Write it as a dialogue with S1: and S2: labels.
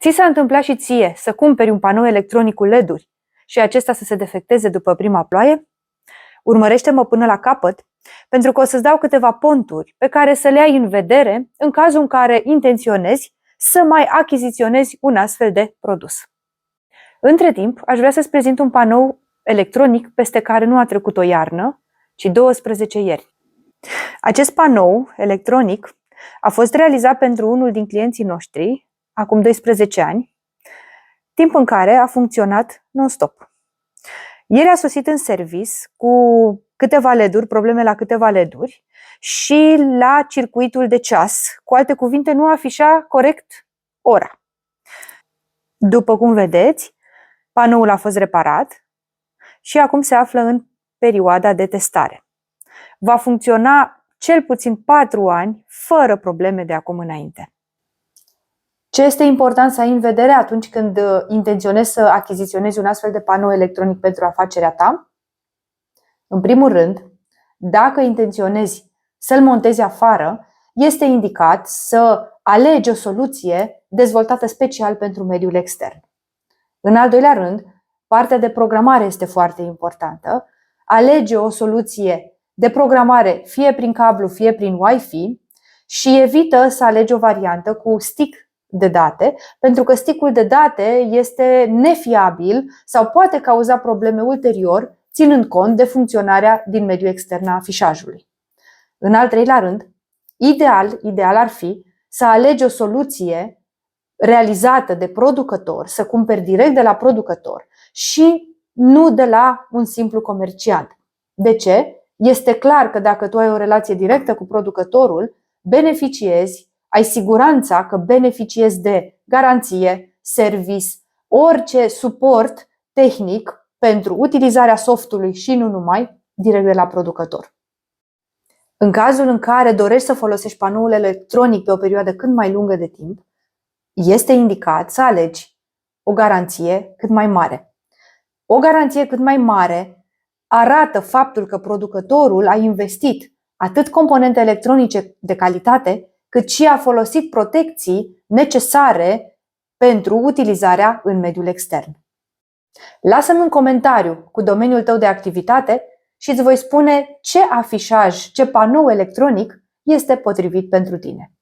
S1: Ți s-a întâmplat și ție să cumperi un panou electronic cu LED-uri și acesta să se defecteze după prima ploaie? Urmărește-mă până la capăt, pentru că o să-ți dau câteva ponturi pe care să le ai în vedere în cazul în care intenționezi să mai achiziționezi un astfel de produs. Între timp, aș vrea să-ți prezint un panou electronic peste care nu a trecut o iarnă, ci 12 ieri. Acest panou electronic a fost realizat pentru unul din clienții noștri acum 12 ani, timp în care a funcționat non-stop. Ieri a sosit în servis cu câteva LED-uri, probleme la câteva LED-uri și la circuitul de ceas, cu alte cuvinte, nu afișa corect ora. După cum vedeți, panoul a fost reparat și acum se află în perioada de testare. Va funcționa cel puțin 4 ani fără probleme de acum înainte. Ce este important să ai în vedere atunci când intenționezi să achiziționezi un astfel de panou electronic pentru afacerea ta? În primul rând, dacă intenționezi să-l montezi afară, este indicat să alegi o soluție dezvoltată special pentru mediul extern. În al doilea rând, partea de programare este foarte importantă. Alege o soluție de programare fie prin cablu, fie prin Wi-Fi și evită să alegi o variantă cu stick de date, pentru că stickul de date este nefiabil sau poate cauza probleme ulterior, ținând cont de funcționarea din mediul extern a afișajului. În al treilea rând, ideal ar fi să alegi o soluție realizată de producător, să cumperi direct de la producător și nu de la un simplu comerciant. De ce? Este clar că dacă tu ai o relație directă cu producătorul, ai siguranța că beneficiezi de garanție, service, orice suport tehnic pentru utilizarea softului și nu numai, direct de la producător. În cazul în care dorești să folosești panoul electronic pe o perioadă cât mai lungă de timp, este indicat să alegi o garanție cât mai mare. O garanție cât mai mare arată faptul că producătorul a investit atât componente electronice de calitate, cât și a folosit protecții necesare pentru utilizarea în mediul extern. Lasă-mi un comentariu cu domeniul tău de activitate și îți voi spune ce afișaj, ce panou electronic este potrivit pentru tine.